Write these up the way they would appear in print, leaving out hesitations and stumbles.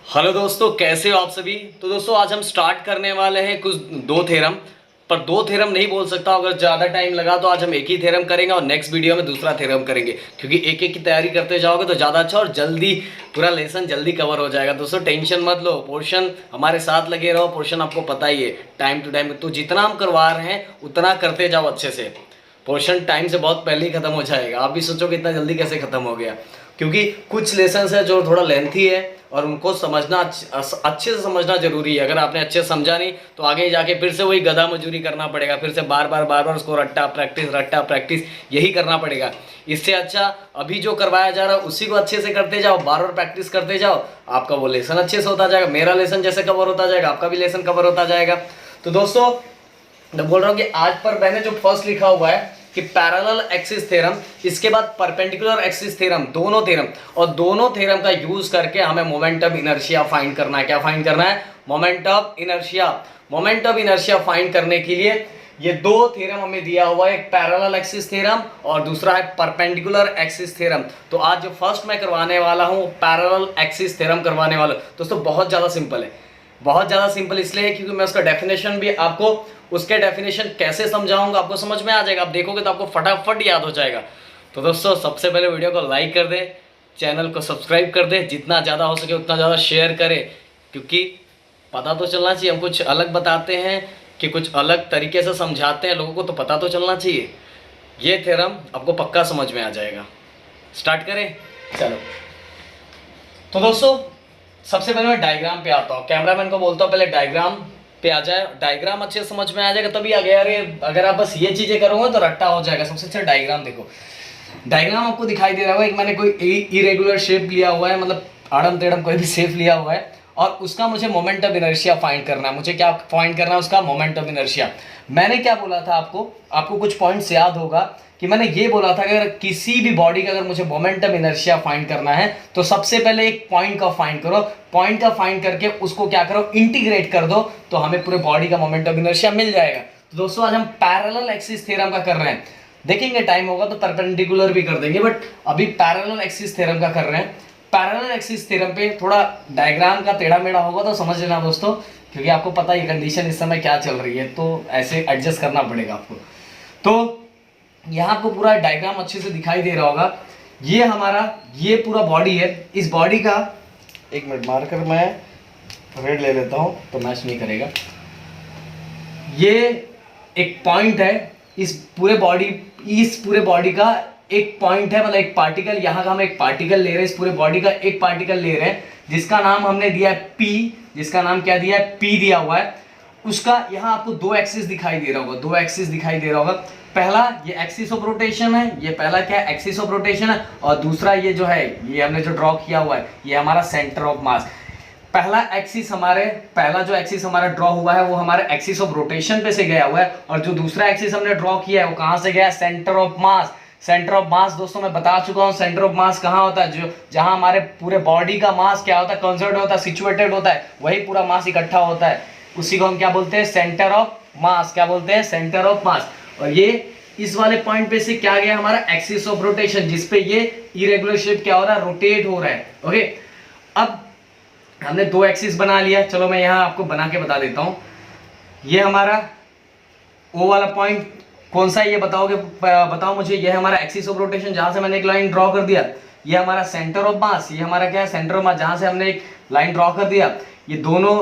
Hello दोस्तों, कैसे हो आप सभी। तो दोस्तों आज हम स्टार्ट करने वाले हैं कुछ दो थ्योरम, पर दो थ्योरम नहीं बोल सकता, अगर ज़्यादा टाइम लगा तो आज हम एक ही थ्योरम करेंगे और नेक्स्ट वीडियो में दूसरा थ्योरम करेंगे, क्योंकि एक एक की तैयारी करते जाओगे तो ज़्यादा अच्छा और जल्दी पूरा लेसन जल्दी कवर हो जाएगा। दोस्तों टेंशन मत लो, पोर्शन हमारे साथ लगे रहो, पोर्शन आपको पता ही है टाइम टू टाइम, तो जितना हम करवा रहे हैं उतना करते जाओ अच्छे से। पोर्शन टाइम से बहुत पहले ही खत्म हो जाएगा, आप भी सोचोगे इतना जल्दी कैसे खत्म हो गया, क्योंकि कुछ लेसन है जो थोड़ा लेंथी है और उनको समझना अच्छे से समझना जरूरी है। अगर आपने अच्छे से समझा नहीं तो आगे जाके फिर से वही गधा मजूरी करना पड़ेगा, फिर से बार बार उसको रट्टा प्रैक्टिस यही करना पड़ेगा। इससे अच्छा अभी जो करवाया जा रहा है उसी को अच्छे से करते जाओ, बार प्रैक्टिस करते जाओ, आपका वो लेसन अच्छे से होता जाएगा। मेरा लेसन जैसे कवर होता जाएगा आपका भी लेसन कवर होता जाएगा। तो दोस्तों मैं बोल रहा हूँ कि आज पर मैंने जो फर्स्ट लिखा हुआ है कि पैरेलल एक्सिस थ्योरम, इसके बाद परपेंडिकुलर एक्सिस थ्योरम, दोनों थ्योरम, और दोनों थ्योरम का यूज करके हमें मोमेंट ऑफ इनर्शिया फाइंड करना है। क्या फाइंड करना है? Moment of inertia. Moment of inertia find करने के लिए ये दो थ्योरम हमें दिया हुआ है, एक पैरेलल एक्सिस थ्योरम और दूसरा है परपेंडिकुलर एक्सिस थ्योरम। तो आज जो फर्स्ट मैं करवाने वाला हूँ पैरेलल एक्सिस थ्योरम करवाने वाला हूँ। दोस्तों बहुत ज़्यादा सिंपल है, बहुत ज़्यादा सिंपल इसलिए है क्योंकि मैं उसका डेफिनेशन भी आपको, उसके डेफिनेशन कैसे समझाऊंगा आपको समझ में आ जाएगा, आप देखोगे तो आपको फटाफट याद हो जाएगा। तो दोस्तों सबसे पहले वीडियो को लाइक कर दे, चैनल को सब्सक्राइब कर दे, जितना ज़्यादा हो सके उतना ज़्यादा शेयर करें, क्योंकि पता तो चलना चाहिए, हम कुछ अलग बताते हैं कि कुछ अलग तरीके से समझाते हैं लोगों को, तो पता तो चलना चाहिए। ये थ्योरम आपको पक्का समझ में आ जाएगा। स्टार्ट करें, चलो। तो दोस्तों सबसे पहले मैं डायग्राम पे आता हूँ, कैमरामैन को बोलता हूँ पहले डायग्राम पे आ जाए, डायग्राम अच्छे से समझ में आ जाएगा तभी आगे। अरे अगर आप बस ये चीजें करोगे तो रट्टा हो जाएगा। सबसे अच्छा डायग्राम देखो, डायग्राम आपको दिखाई दे रहा होगा, एक मैंने कोई इरेगुलर शेप लिया हुआ है, मतलब आड़म टेढ़म कोई भी शेप लिया हुआ है, और उसका मुझे मोमेंट ऑफ इनर्शिया फाइंड करना है। मुझे क्या फाइंड करना है? उसका मोमेंट ऑफ इनर्शिया। मैंने क्या बोला था आपको कुछ पॉइंट्स याद होगा कि मैंने ये बोला था कि अगर किसी भी बॉडी का अगर मुझे मोमेंट ऑफ इनर्शिया फाइंड करना है तो सबसे पहले एक पॉइंट का फाइंड करो, पॉइंट का फाइंड करके उसको क्या करो, इंटीग्रेट कर दो, तो हमें पूरे बॉडी का मोमेंट ऑफ इनर्शिया मिल जाएगा। तो दोस्तों आज हम पैरेलल एक्सिस थ्योरम का कर रहे हैं, देखेंगे टाइम होगा तो परपेंडिकुलर भी कर देंगे, बट अभी पैरेलल एक्सिस थ्योरम का कर रहे हैं। पैरेलल एक्सिस थ्योरम पे थोड़ा डायग्राम का टेढ़ा मेढ़ा होगा तो समझ लेना दोस्तों, क्योंकि आपको पता है कंडीशन इस समय क्या चल रही है, तो ऐसे एडजस्ट करना पड़ेगा आपको। तो यहाँ आपको पूरा डायग्राम अच्छे से दिखाई दे रहा होगा। ये हमारा ये पूरा बॉडी है, इस बॉडी का, एक मिनट मार्कर मैं रेड ले लेता हूँ तो मैच नहीं करेगा। ये एक पॉइंट है, इस पूरे बॉडी का एक पॉइंट है, मतलब एक पार्टिकल। यहाँ का हम एक पार्टिकल ले रहे हैं, इस पूरे बॉडी का एक पार्टिकल ले रहे हैं जिसका नाम हमने दिया है P, जिसका नाम क्या दिया है? P दिया हुआ है। उसका यहाँ आपको दो एक्सिस दिखाई दे रहा होगा, दो एक्सिस दिखाई दे रहा होगा। पहला ये एक्सिस ऑफ रोटेशन है, ये पहला क्या है? एक्सिस ऑफ रोटेशन है, और दूसरा ये जो है, ये हमने जो ड्रॉ किया हुआ है, ये हमारा सेंटर ऑफ मास। पहला जो एक्सिस हमारा ड्रॉ हुआ है वो हमारे एक्सिस ऑफ रोटेशन पे से गया हुआ है, और जो दूसरा एक्सिस हमने ड्रॉ किया है वो कहां से गया? Centre of mass. Centre of मास दोस्तों मैं बता चुका हूं, सेंटर ऑफ मास कहां होता है? जो जहां हमारे पूरे बॉडी का मास क्या होता है? कंजर्व होता है, सिचुएटेड होता है, वही पूरा मास इकट्ठा होता है, उसी को हम क्या बोलते हैं? Centre of mass. क्या बोलते हैं? सेंटर ऑफ मास। और ये इस वाले पॉइंट पे से क्या गया? हमारा एक्सिस ऑफ रोटेशन, जिसपे ये इरेगुलर शेप क्या हो रहा है? रोटेट हो रहा है। ओके, अब हमने दो एक्सिस बना लिया, चलो मैं यहाँ आपको बना के बता देता हूँ। ये हमारा ओ वाला पॉइंट कौन सा है ये बताओगे? बताओ मुझे। ये हमारा एक्सिस ऑफ रोटेशन, जहां से मैंने एक लाइन ड्रॉ कर दिया। ये हमारा सेंटर ऑफ मास, ये हमारा क्या है? सेंटर ऑफ मास, जहां से हमने एक लाइन ड्रॉ कर दिया। ये दोनों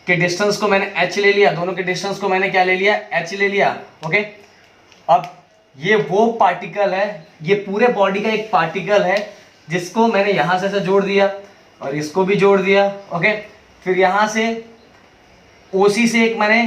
के डिस्टेंस को मैंने h ले लिया, दोनों के डिस्टेंस को मैंने क्या ले लिया? h ले लिया। ओके, अब ये वो पार्टिकल है, ये पूरे बॉडी का एक पार्टिकल है जिसको मैंने यहां से जोड़ दिया और इसको भी जोड़ दिया। ओके, फिर यहां से OC से मैंने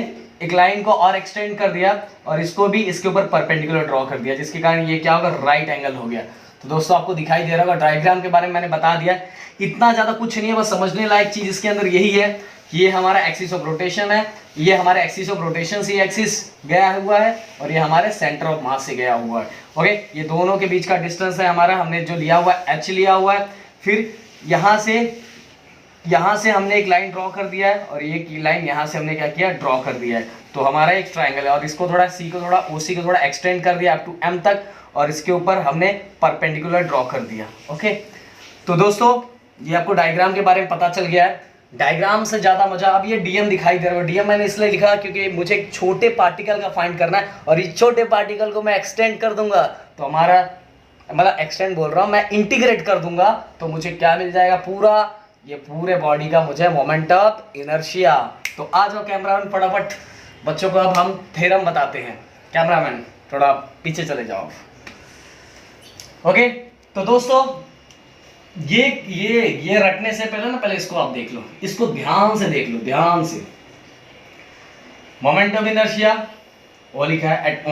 एक लाइन को और एक्सटेंड कर दिया और इसको भी इसके ऊपर परपेंडिकुलर ड्रॉ कर दिया, जिसके कारण ये क्या होगा? राइट एंगल हो गया। तो दोस्तों आपको दिखाई दे रहा होगा, डायग्राम के बारे में मैंने बता दिया। इतना ज्यादा कुछ नहीं है, बस समझने लायक चीज इसके अंदर यही है कि ये हमारा एक्सिस ऑफ रोटेशन है, ये हमारे एक्सिस ऑफ रोटेशन से एक्सिस गया हुआ है, और ये हमारे सेंटर ऑफ मास से गया हुआ है। ओके, ये दोनों के बीच का डिस्टेंस है हमारा, हमने जो लिया हुआ है h लिया हुआ है। फिर यहाँ से हमने एक लाइन ड्रॉ कर दिया है, और ये लाइन यहाँ से हमने क्या किया? ड्रॉ कर दिया है। तो हमारा एक ट्राइंगल है, और इसको थोड़ा C को थोड़ा OC को थोड़ा एक्सटेंड कर दिया अप टू M तक, और इसके ऊपर हमने परपेंडिकुलर ड्रॉ कर दिया। ओके, तो दोस्तों ये आपको डायग्राम के बारे में पता चल गया है। डायग्राम से ज़्यादा मजा। अब ये डीएम दिखाई दे रहा है, डीएम मैंने इसलिए लिखा क्योंकि मुझे एक छोटे पार्टिकल का फाइंड करना है और इस छोटे पार्टिकल को मैं एक्सटेंड कर दूंगा तो हमारा, मतलब एक्सटेंड बोल रहा हूँ मैं, इंटीग्रेट कर दूंगा तो मुझे क्या मिल जाएगा, पूरा ये पूरे बॉडी का मुझे मोमेंट ऑफ इनर्शिया। तो आ जाओ कैमरामैन फटाफट, बच्चों को अब हम थ्योरम बताते हैं। कैमरामैन थोड़ा पीछे चले जाओ। ओके, तो दोस्तों ये रटने से पहले ना, पहले इसको आप देख लो, इसको ध्यान से देख लो, ध्यान से। मोमेंट ऑफ इनर्शिया वो लिखा है एट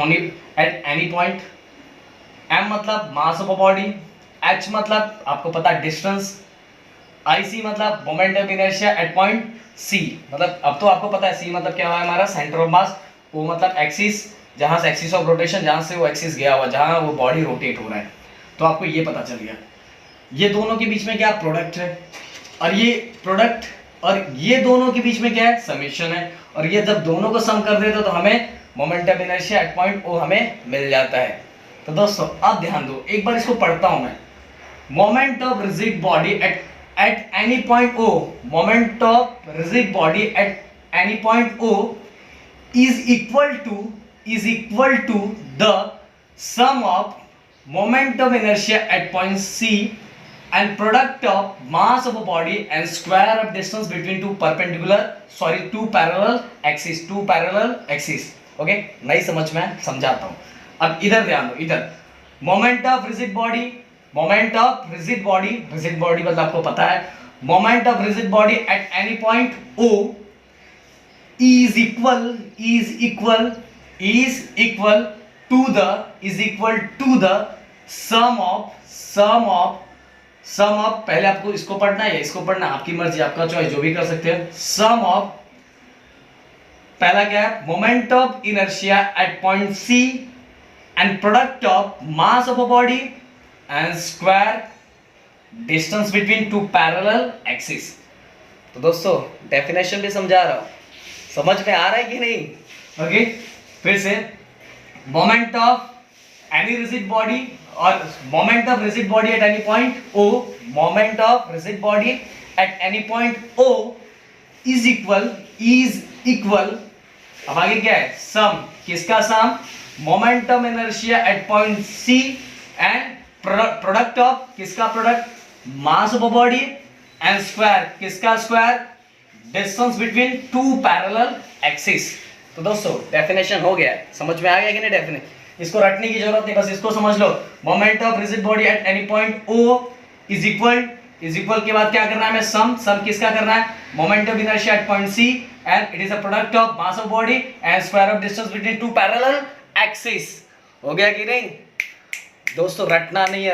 एनी पॉइंट। एम मतलब mass of a body, H मतलब आपको पता है डिस्टेंस, आई सी मतलब moment of inertia at point C, मतलब अब तो आपको पता है सी मतलब क्या हुआ हमारा सेंटर ऑफ मास, वो मतलब एक्सिस, जहां से एक्सिस ऑफ रोटेशन, जहां से वो एक्सिस गया हुआ, जहां वो बॉडी रोटेट हो रहा है, तो आपको ये पता चल गया। ये दोनों के बीच में क्या प्रोडक्ट है, और ये प्रोडक्ट और ये दोनों के बीच में क्या है, समेशन है, और ये जब दोनों को सम कर देते तो हमें moment of inertia at point O हमें मिल जाता है। तो दोस्तों अब ध्यान दो, एक बार इसको पढ़ता हूं मैं। Moment of rigid body at any point O, moment of rigid body at any point O is equal to the sum of moment of inertia at point C and product of mass of a body and square of distance between two parallel axes। Okay, नहीं समझ में समझाता हूं। अब इधर ध्यान दो, इधर moment of rigid body, rigid body मतलब आपको पता है, moment of rigid body at any point O is equal to the sum of पहले आपको इसको पढ़ना है या इसको पढ़ना, आपकी मर्जी, आपका चॉइस, जो भी कर सकते हैं। सम ऑफ, पहला क्या है, moment of inertia at point C and product of mass of a body and square distance between two parallel axis. तो दोस्तों डेफिनेशन भी समझा रहा हूं, समझ में आ रहा है कि नहीं? ओके, फिर से moment of any rigid body और moment of rigid body at any point O, moment of rigid body at any point O is equal, अब आगे क्या है, सम, किसका sum, moment of inertia at point C and product of, किसका product, mass of a body and square, किसका square, distance between two parallel axis. तो दोस्तों definition हो गया है, समझ में आ गया कि नहीं? डेफिनेशन इसको रटने की जरूरत नहीं, बस इसको समझ लो। Moment of rigid body at any point O is equal के बाद क्या करना है हमें, सम किसका करना है, moment of inertia at point C and it is a product of mass of body and square of distance between two parallel axis. हो गया कि नहीं? दोस्तों रटना नहीं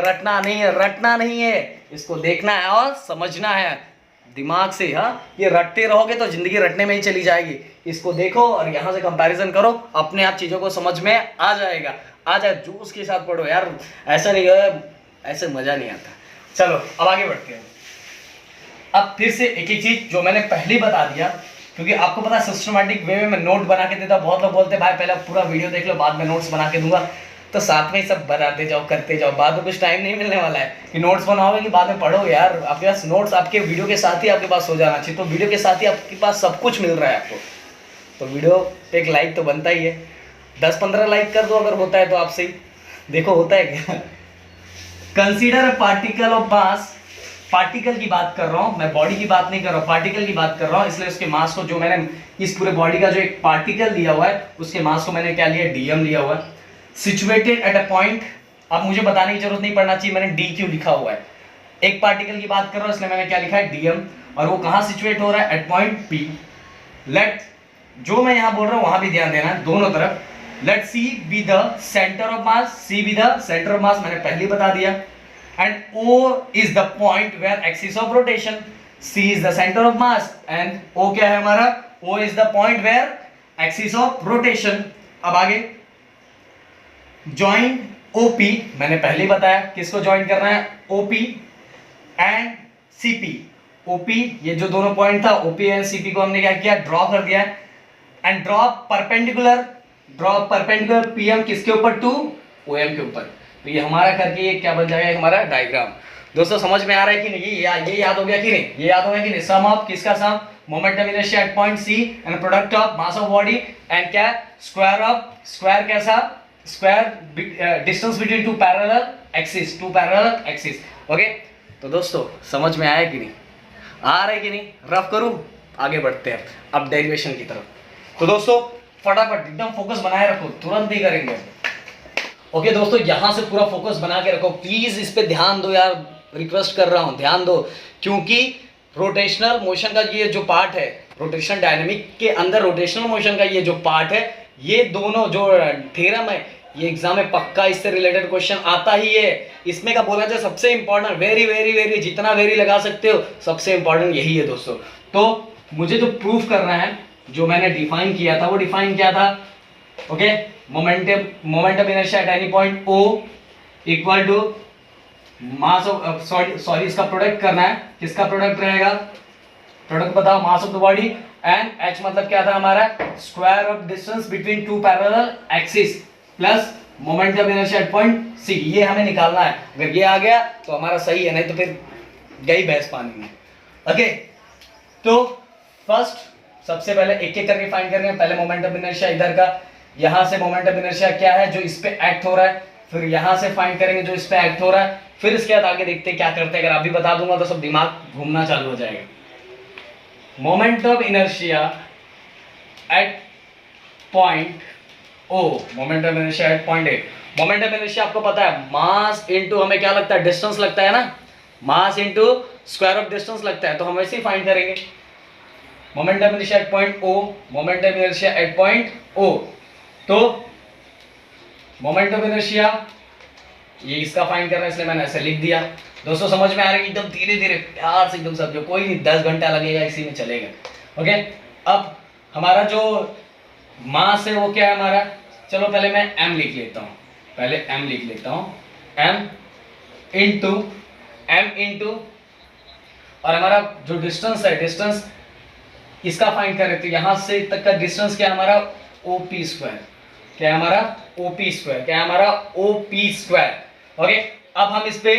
है, इसको देखना है और समझना है दिमाग से। हाँ, ये रटते रहोगे तो जिंदगी रटने में ही चली जाएगी। इसको देखो और यहाँ से कंपैरिजन करो, अपने आप चीज़ों को समझ में आ जाएगा। आ जाए, जोश के साथ पढ़ो यार, ऐसा नहीं है, ऐसे मज़ा नहीं आता। चलो अब आगे बढ़ते हैं। अब फिर से एक चीज़ जो मैंने पहले बता दिया, क्योंकि आपको पता है सिस्टमैटिक वे में मैं नोट बना के देता। बहुत लोग बोलते हैं भाई पहले पूरा वीडियो देख लो, बाद में नोट्स बना के दूंगा। तो साथ में ही सब बनाते जाओ, करते जाओ, बाद में कुछ टाइम नहीं मिलने वाला है कि नोट्स बनाओगे कि बाद में पढ़ो। यार आपके पास नोट्स आपके वीडियो के साथ ही आपके पास हो जाना चाहिए। तो वीडियो के साथ ही आपके पास सब कुछ मिल रहा है आपको, तो वीडियो पे एक लाइक तो बनता ही है। 10-15 लाइक कर दो अगर होता है तो आपसे ही देखो होता है क्या। Consider a particle of mass, particle की बात कर रहा हूँ मैं, बॉडी की बात नहीं कर रहा हूँ, पार्टिकल की बात कर रहा हूँ। इसलिए उसके मास को, जो मैंने इस पूरे बॉडी का जो एक पार्टिकल लिया हुआ है उसके मास को मैंने क्या लिया, डीएम लिया हुआ है। सिचुएटेड एट अ पॉइंट, अब मुझे बताने की जरूरत नहीं पड़ना चाहिए, मैंने डी क्यू लिखा हुआ है। एक पार्टिकल की बात कर रहा हूँ इसलिए मैंने क्या लिखा है, डीएम, और वो कहाँ सिचुएट हो रहा है, एट पॉइंट पी। लेट, जो मैं यहाँ बोल रहा हूँ वहां भी ध्यान देना है, दोनों तरफ। Let C be the centre of mass, C be the centre of mass, मैंने पहले बता दिया। And O is the point where axis of rotation, C is the centre of mass and O क्या है हमारा, O is the point where axis of rotation. अब आगे join OP, मैंने पहले ही बताया किसको ज्वाइन करना है, OP एंड CP। OP ये जो दोनों पॉइंट था OP एंड CP को हमने क्या किया, ड्रॉ कर दिया है। एंड ड्रॉ परपेंडिकुलर PM किसके ऊपर, टू OM के ऊपर। तो ये हमारा करके ये क्या बन जाएगा, हमारा डायग्राम। दोस्तों समझ में आ रहा है कि नहीं? ये याद हो गया कि नहीं? ये याद हो गया कि नहीं? सम ऑफ किसका sum? Moment of inertia at point C and product of mass of body and क्या? स्क्वायर ऑफ, स्क्वायर कैसा? Square distance between two parallel axis, two parallel axis. Okay, तो दोस्तों समझ में आया कि नहीं? आ रहा है कि नहीं? रफ करूं? आगे बढ़ते हैं अब डेरिवेशन की तरफ। तो दोस्तों फटाफट एकदम फोकस बनाए रखो, तुरंत ही करेंगे। ओके दोस्तों, यहां से पूरा फोकस बना के रखो, प्लीज इस पे ध्यान दो यार, रिक्वेस्ट कर रहा हूं, ध्यान दो, क्योंकि रोटेशनल मोशन का ये जो पार्ट है, रोटेशन डायनेमिक के अंदर रोटेशनल मोशन का ये जो पार्ट है, ये दोनों जो थ्योरम है, ये एग्जाम में पक्का इससे रिलेटेड क्वेश्चन आता ही है। इसमें का बोला जाए सबसे इंपॉर्टेंट, वेरी वेरी वेरी, जितना वेरी लगा सकते हो, सबसे इंपॉर्टेंट यही है दोस्तों। तो मुझे जो प्रूफ करना है, जो मैंने डिफाइन किया था, वो डिफाइन किया था, okay, moment of inertia at any point O equal to mass of, sorry इसका प्रोडक्ट करना है, किसका प्रोडक्ट रहेगा? प्रोडक्ट बताओ, mass of the body and h मतलब क्या था हमारा? Square of distance between two parallel axis plus moment of inertia at point C, ये हमें निकालना है। अगर ये आ गया तो हमारा सही है, नहीं तो फिर गई भैंस पानी में। ओके, तो फर्स्ट सबसे पहले एक एक करके फाइंड करेंगे। पहले मोमेंट ऑफ इनर्शिया इधर का, यहां से मोमेंट ऑफ इनर्शिया क्या है जो इस पे एक्ट हो रहा है, फिर यहां से फाइंड करेंगे जो इस पे एक्ट हो रहा है, फिर इसके बाद आगे देखते हैं क्या करते हैं। अगर अभी बता दूंगा तो सब दिमाग घूमना चालू हो जाएगा। Moment of inertia at point O, moment of inertia at point A। Moment of inertia आपको पता है, मास इनटू हमें क्या लगता है? डिस्टेंस लगता है ना, mass into square of distance लगता है, तो हम वैसे ही फाइंड करेंगे। Moment of inertia at point O, moment of inertia at point O, तो मोमेंट ऑफ इनर्शिया ये इसका फाइंड करना है, इसलिए मैंने ऐसे लिख दिया। दोस्तों समझ में आ रहा है? एकदम धीरे धीरे प्यार से एकदम समझो, कोई नहीं 10 घंटा लगेगा, इसी में चलेगा। ओके, अब हमारा जो मास है वो क्या है हमारा? चलो पहले मैं m लिख लेता हूँ, पहले m लिख लेता हूँ, m इंटू और हमारा जो डिस्टेंस है, डिस्टेंस इसका फाइंड कर रहे थे, यहां से तक का डिस्टेंस क्या है हमारा? OP square. क्या है हमारा? OP square. क्या है हमारा? OP square. ओके, अब हम इस पे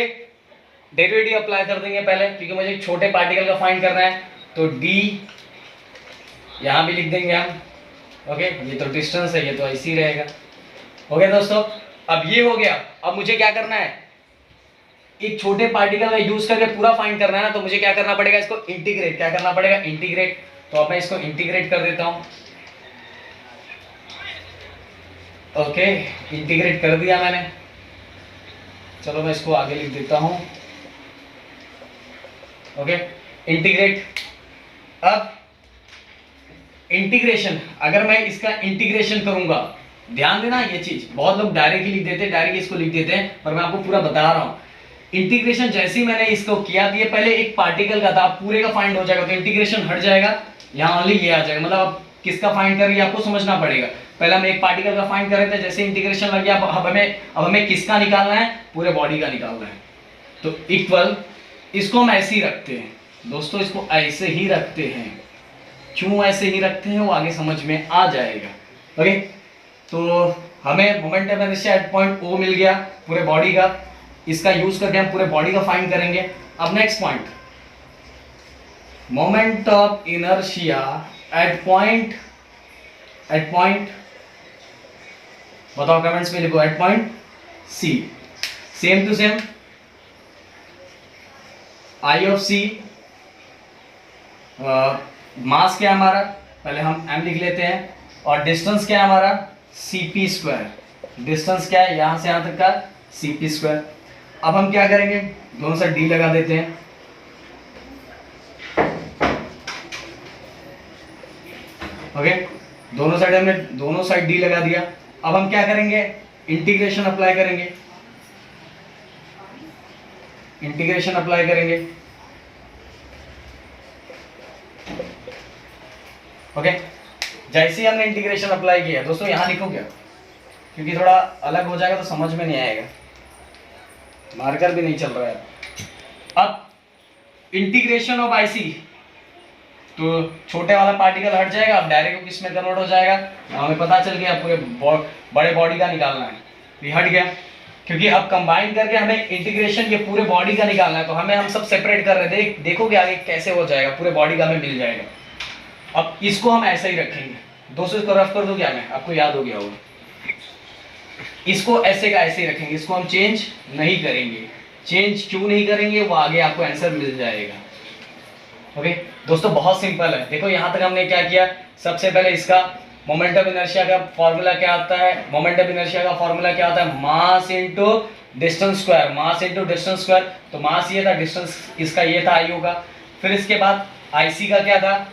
डेरिवेटिव अप्लाई कर देंगे पहले, क्योंकि मुझे एक छोटे पार्टिकल का फाइंड करना है, तो d यहां भी लिख देंगे हम। ओके, ये तो डिस्टेंस है, ये तो ऐसे ही रहेगा। ओके दोस्तों, अब ये हो गया। अब मुझे क्या करना है? एक छोटे पार्टिकल का यूज करके पूरा फाइंड करना है ना, तो मुझे क्या करना पड़ेगा? इसको इंटीग्रेट। क्या करना पड़ेगा? इंटीग्रेट। तो अब मैं इसको इंटीग्रेट कर देता हूं। ओके, इंटीग्रेट कर दिया मैंने। चलो मैं इसको आगे लिख देता हूं। Okay, integrate. अब इंटीग्रेशन, अगर मैं इसका इंटीग्रेशन करूंगा, ध्यान देना ये चीज, बहुत लोग डायरेक्टली लिख देते हैं, डायरेक्ट इसको लिख देते हैं, पर मैं आपको पूरा बता रहा हूं। इंटीग्रेशन जैसे ही मैंने इसको किया, ये पहले एक पार्टिकल का था, पूरे का फाइंड हो जाएगा, तो इंटीग्रेशन हट जाएगा, यहाँ ओनली ये आ जाएगा। मतलब अब किसका फाइंड कर रही है आपको समझना पड़ेगा। पहले हम एक पार्टिकल का फाइंड कर रहे थे, जैसे इंटीग्रेशन लग गया, अब हमें किसका निकालना है? पूरे बॉडी का निकालना है। तो इक्वल, इसको हम ऐसे ही रखते हैं दोस्तों, इसको ऐसे ही रखते हैं। क्यों ऐसे ही रखते हैं वो आगे समझ में आ जाएगा। ओके, तो हमें moment of inertia at point O मिल गया पूरे बॉडी का, इसका यूज करके हम पूरे बॉडी का फाइंड करेंगे। अब next point, moment of inertia at point बताओ कमेंट्स में लिखो, at point C। Same to same, I of C, mass क्या है हमारा? पहले हम m लिख लेते हैं, और डिस्टेंस क्या है हमारा? CP square. डिस्टेंस क्या है यहां से यहां तक का? CP square. अब हम क्या करेंगे? दोनों साइड d लगा देते हैं। ओके, दोनों साइड हमने दोनों साइड d लगा दिया। अब हम क्या करेंगे? इंटीग्रेशन अप्लाई करेंगे। इंटीग्रेशन अप्लाई करेंगे। ओके, जैसे ही हमने इंटीग्रेशन अप्लाई किया, दोस्तों यहां लिखो क्या, क्योंकि थोड़ा अलग हो जाएगा तो समझ में नहीं आएगा, मार्कर भी नहीं चल रहा है। अब इंटीग्रेशन ऑफ IC, तो छोटे वाला पार्टिकल हट जाएगा, अब डायरेक्ट किसमें कन्वर्ट हो जाएगा? हमें पता चल गया पूरे बड़े बॉडी का निकालना है, ये हट गया। क्योंकि अब कंबाइन करके हमें इंटीग्रेशन ये पूरे बॉडी का निकालना है, तो हम सब सेपरेट कर रहे हैं। देखोगे आगे कैसे हो जाएगा, पूरे बॉडी का हमें मिल जाएगा। अब इसको हम ऐसे ही रखेंगे। दोस्तों इसको रफ कर दो क्या, मैं आपको याद हो गया होगा। इसको ऐसे का ऐसे ही रखेंगे, इसको हम चेंज नहीं करेंगे। चेंज क्यों नहीं करेंगे, वो आगे आपको आंसर मिल जाएगा। ओके दोस्तों, बहुत सिंपल है। देखो यहाँ तक हमने क्या किया, सबसे पहले इसका मोमेंट ऑफ इनर्शिया का फॉर्मूला क्या आता है। मोमेंट ऑफ इनर्शिया का फॉर्मूला क्या होता है, mass into distance square. Mass into distance square, तो मास ये था, डिस्टेंस इसका ये था आईओ का। फिर इसके बाद आईसी का क्या था,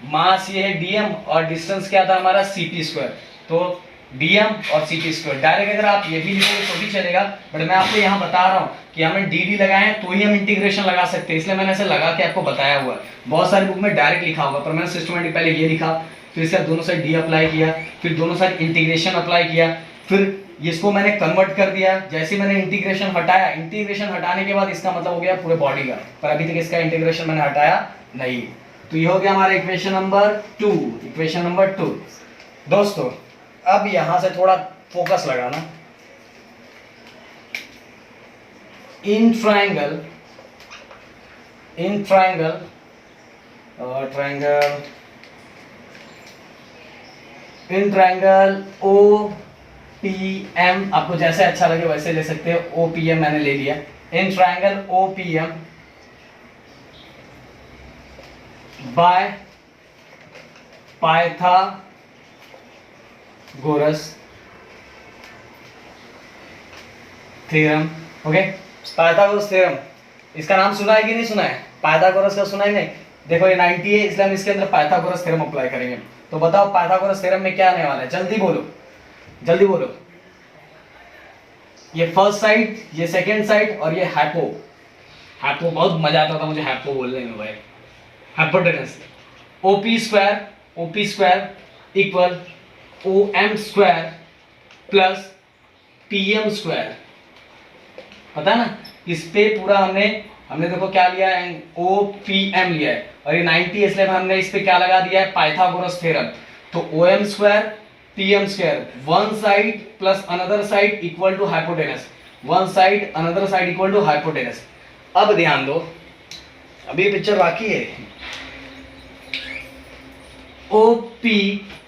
मास ये है डीएम और डिस्टेंस क्या था हमारा सीपी स्क्वायर। तो डीएम और सीपी स्क्वायर। डायरेक्ट अगर आप ये भी लिखोगे तो भी चलेगा, बट मैं आपको यहाँ बता रहा हूँ कि हमें डी लगाए हैं तो ही हम इंटीग्रेशन लगा सकते हैं, इसलिए मैंने ऐसे लगा के आपको बताया हुआ है। बहुत सारी बुक में डायरेक्ट लिखा होगा, पर मैंने सिस्टमेटिक पहले ये लिखा, फिर इसका दोनों साइड डी अप्लाई किया, फिर दोनों साइड इंटीग्रेशन अप्लाई किया, फिर इसको मैंने कन्वर्ट कर दिया। जैसे मैंने इंटीग्रेशन हटाया, इंटीग्रेशन हटाने के बाद इसका मतलब हो गया पूरे बॉडी का, पर अभी तक इसका इंटीग्रेशन मैंने हटाया नहीं। तो ये हो गया हमारा इक्वेशन नंबर 2। Equation number 2। दोस्तों अब यहां से थोड़ा फोकस लगाना। In triangle O P M, आपको जैसे अच्छा लगे वैसे ले सकते हो। ओ पी एम मैंने ले लिया। In triangle O P M by Pythagoras theorem. Okay, Pythagoras theorem, इसका नाम सुना है कि नहीं सुना है? पाइथागोरस का सुना ही नहीं? देखो ये 90 है, इसलिए हम इसके अंदर पाइथागोरस थ्योरम अप्लाई करेंगे। तो बताओ पाइथागोरस थ्योरम में क्या आने वाला है, जल्दी बोलो, जल्दी बोलो। ये फर्स्ट साइड, ये सेकंड साइड और ये हाइपो। हाइपो बहुत मजा आता था मुझे हाइपो बोलने में भाई। Hypotenuse. OP square equal OM square plus PM square. पता है ना, इस पे पूरा हमने देखो क्या लिया है, ओ पी एम लिया है, और ये 90 इसलिए हमने इस पे क्या लगा दिया है, पाइथागोरस थ्योरम। तो OM square PM square, one side plus another side equal to hypotenuse, one side another side equal to hypotenuse. अब ध्यान दो, अभी पिक्चर बाकी है। ओ पी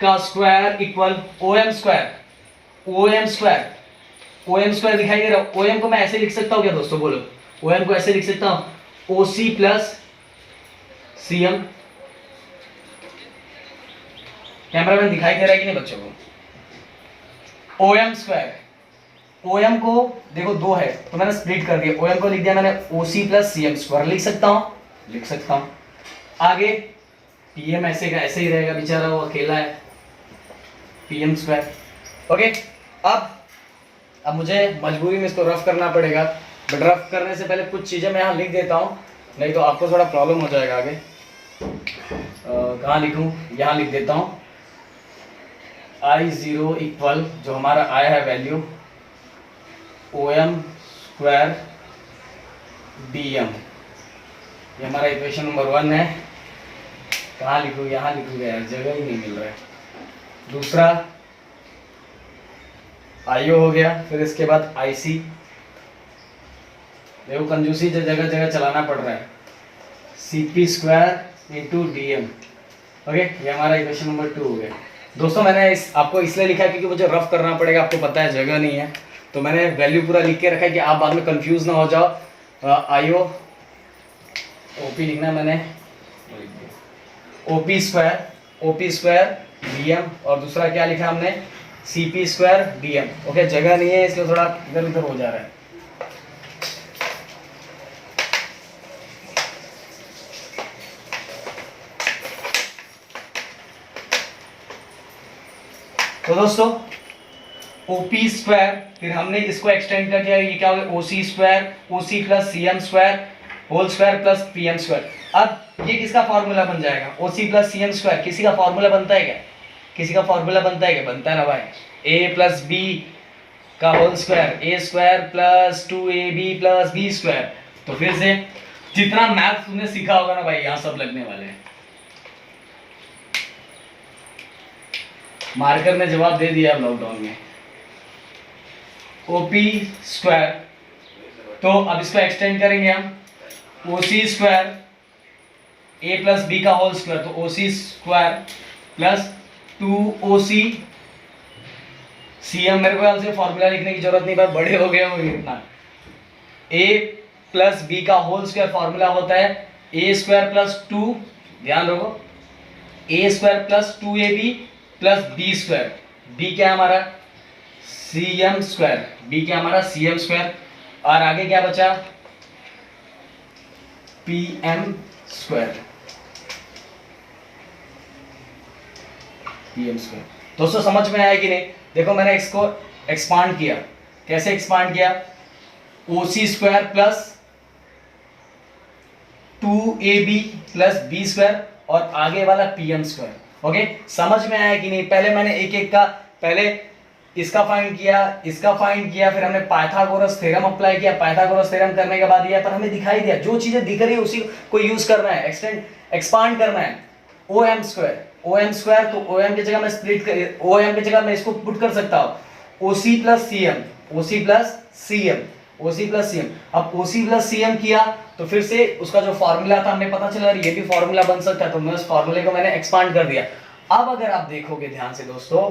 का square equal OM square. OM square दिखाई दे रहा है। ओएम को मैं ऐसे लिख सकता हूं क्या दोस्तों, बोलो? ओएम को ऐसे लिख सकता हूं, ओसी प्लस सीएम। कैमरामैन दिखाई दे रहा है कि नहीं बच्चों को? ओएम स्क्वायर, ओएम को देखो दो है तो मैंने स्प्लिट कर दिया, ओएम को लिख दिया मैंने ओसी प्लस सीएम स्क्वायर। लिख सकता हूं। आगे पीएम ऐसे का ऐसे ही रहेगा, बेचारा वो अकेला है, पीएम स्क्वायर। ओके, अब मुझे मजबूरी में इसको रफ करना पड़ेगा, बट रफ करने से पहले कुछ चीजें मैं यहाँ लिख देता हूँ, नहीं तो आपको थोड़ा प्रॉब्लम हो जाएगा आगे। कहाँ लिखूँ? यहाँ लिख देता हूँ। I0 इक्वल जो हमारा आया है वैल्यू ओएम स्क्वायर डीएम, ये हमारा इक्वेशन नंबर 1 है। कहाँ लिखूँ? यहाँ लिखूँगा यार, जगह ही नहीं मिल रहा है। दूसरा आईओ हो गया, फिर इसके बाद आईसी। देखो कंजूसी जगह जगह चलाना पड़ रहा है। CP square into DM. Okay, ये हमारा इक्वेशन नंबर 2 हो गया। दोस्तों मैंने आपको इसलिए लिखा है क्योंकि मुझे रफ करना पड़ेगा, आपको पता है जगह नहीं है, तो मैंने वैल्यू पूरा लिख के रखा है कि आप बाद में कंफ्यूज ना हो जाओ। आईओ ओपी लिखना है मैंने, ओपी स्क्वायर डीएम, और दूसरा क्या लिखा हमने, सीपी स्क्वायर डीएम। ओके, जगह नहीं है इसलिए थोड़ा इधर उधर हो जा रहा है। तो दोस्तों ओपी स्क्वायर, फिर हमने इसको एक्सटेंड कर दिया, ये क्या हो गया, OC square, OC plus CM square whole square plus PM square. अब ये किसका फॉर्मूला बन जाएगा, ओसी प्लस सीएम स्क्वायर। किसी का फॉर्मूला बनता है क्या? किसी का फॉर्मूला बनता है क्या? बनता है ना भाई, ए प्लस बी का whole square, a square plus 2ab plus b square. तो फिर से जितना मैथ तुमने सीखा होगा ना भाई, यहाँ सब लगने वाले हैं। मार्कर ने जवाब दे दिया लॉकडाउन में। OP स्क्वायर, तो अब इसको एक्सटेंड करेंगे हम, OC square A plus B का होल स्क्वायर, तो OC square plus 2OC CM, मेरे को से फॉर्मूला लिखने की जरूरत नहीं, भाई बड़े हो गए हो इतना। A प्लस बी का होल स्क्वायर फॉर्मूला होता है A स्क्वायर प्लस 2, ध्यान रखो, A square plus 2AB plus B square, B क्या है हमारा CM स्क्वायर, B क्या हमारा CM स्क्वायर, और आगे क्या बचा PM स्क्वायर, PM स्क्वायर। दोस्तों समझ में आया कि नहीं? देखो मैंने इसको एक्सपांड किया, कैसे एक्सपांड किया, OC square plus 2AB plus B square और आगे वाला PM स्क्वायर। ओके, समझ में आया कि नहीं? पहले मैंने एक एक का, पहले इसका फाइंड किया, इसका फाइंड किया, फिर हमने पाइथागोरस थ्योरम अप्लाई किया, पाइथागोरस थ्योरम करने के बाद ये पर हमें दिखाई दिया जो चीजें दिख रही है उसी को यूज करना है, एक्सपांड करना है। OM स्क्वायर, तो OM की जगह मैं स्प्लिट कर, OM की जगह मैं इसको पुट कर सकता हूं OC प्लस CM। अब OC प्लस CM किया तो फिर से उसका जो फॉर्मूला था हमें पता चला ये भी फॉर्मूला बन सकता है, तो मैं उस फॉर्मूले को मैंने एक्सपांड कर दिया। अब अगर आप देखोगे ध्यान से दोस्तों,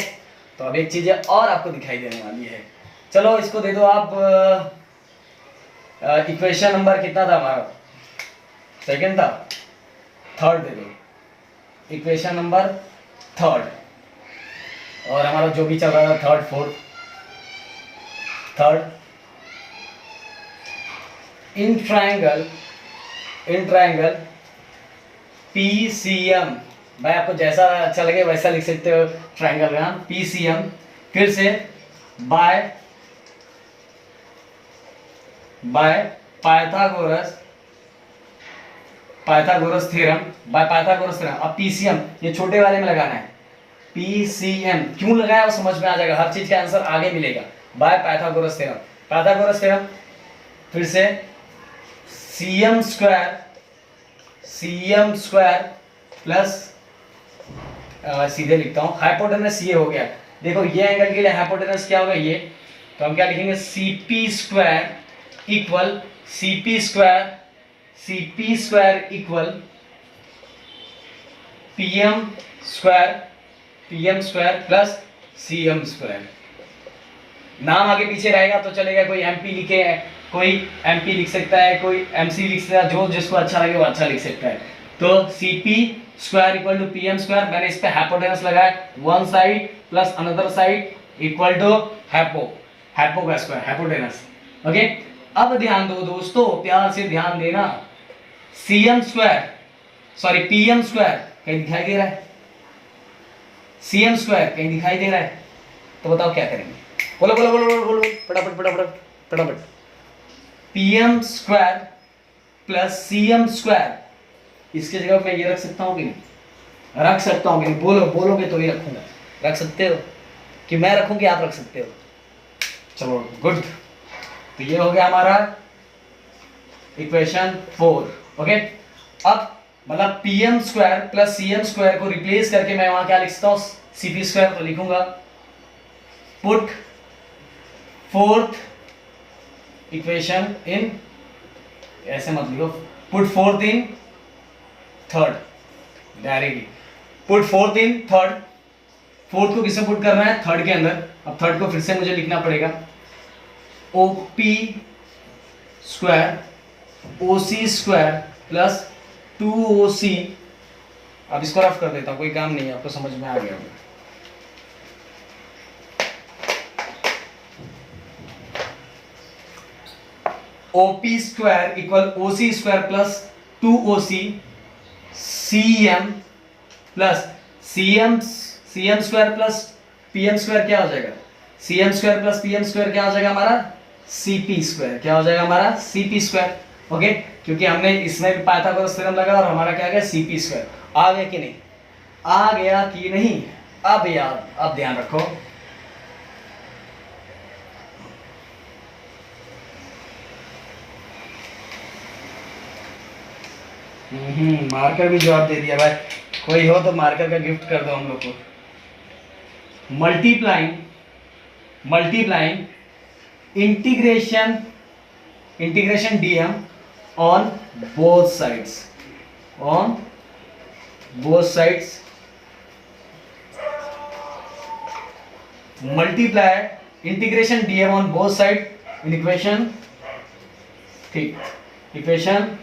तो अब एक चीज और आपको दिखाई देने वाली है। चलो इसको दे दो आप, इक्वेशन नंबर कितना था हमारा, सेकंड था, थर्ड दे दो, इक्वेशन नंबर थर्ड, और हमारा जो भी चल रहा था third fourth, third, in triangle PCM, भाई आपको जैसा अच्छा लगे वैसा लिख सकते हो, ट्रायंगल का PCM, फिर से बाय पाइथागोरस थ्योरम, अब PCM ये छोटे वाले में लगाना है, PCM क्यों लगाया वो समझ में आ जाएगा, हर चीज का आंसर आगे मिलेगा, बाय पाइथागोरस थ्योरम, फिर से CM स्क्वायर प्लस, सीधे लिखता हूं, हाइपोटेनस ये हो गया, देखो ये एंगल के लिए हाइपोटेनस क्या होगा ये, तो हम क्या लिखेंगे CP square equal PM square plus CM square. नाम आगे पीछे रहेगा तो चलेगा, कोई MP लिखे, कोई MP लिख सकता है, कोई MC लिख सकता है, जो जिसको अच्छा लगे वो अच्छा लिख सकता है। तो CP square equal to PM square, मैंने इस पे हाइपोटेनस लगाया, one side plus another side equal to hypo का स्क्वायर, हाइपोटेनस। ओके, अब ध्यान दो दोस्तों, प्यार से ध्यान देना, PM स्क्वायर कहीं दिखाई दे रहा है, CM स्क्वायर कहीं दिखाई दे रहा है, तो बताओ क्या करेंगे, बोलो फटाफट। PM square plus CM square, इसके जगह मैं ये रख सकता हूँ कि नहीं, रख सकता हूँ कि नहीं, बोलोगे तो ही रखूंगा, रख सकते हो कि मैं रखूं कि आप रख सकते हो, चलो गुड। तो ये हो गया हमारा इक्वेशन 4। ओके, अब मतलब PM square plus CM square को रिप्लेस करके मैं वहां क्या लिख सकता हूँ, CP स्क्वायर, तो लिखूंगा पुट फोर्थ इक्वेशन इन, ऐसे मत लिखो, put fourth in third, directly put fourth in third, fourth को किसमें पुट करना है, थर्ड के अंदर। अब थर्ड को फिर से मुझे लिखना पड़ेगा, OP square OC square plus 2OC, अब इसको रफ कर देता हूं, कोई काम नहीं है, आपको समझ में आ गया होगा। OP square equal OC square plus 2OC CM plus CM square plus PM square क्या हो जाएगा, CM square plus PM square क्या हो जाएगा हमारा, CP स्क्वायर, क्या हो जाएगा हमारा CP स्क्वायर। ओके, क्योंकि हमने इसमें भी पाइथागोरस थ्योरम लगा और हमारा क्या आ गया, CP स्क्वायर। आ गया कि नहीं, आ गया कि नहीं? अब यार अब ध्यान रखो, मार्कर भी जवाब दे दिया भाई, कोई हो तो मार्कर का गिफ्ट कर दो हम लोग को। Multiplying integration dm on both sides multiply integration dm on both side in equation, ठीक, equation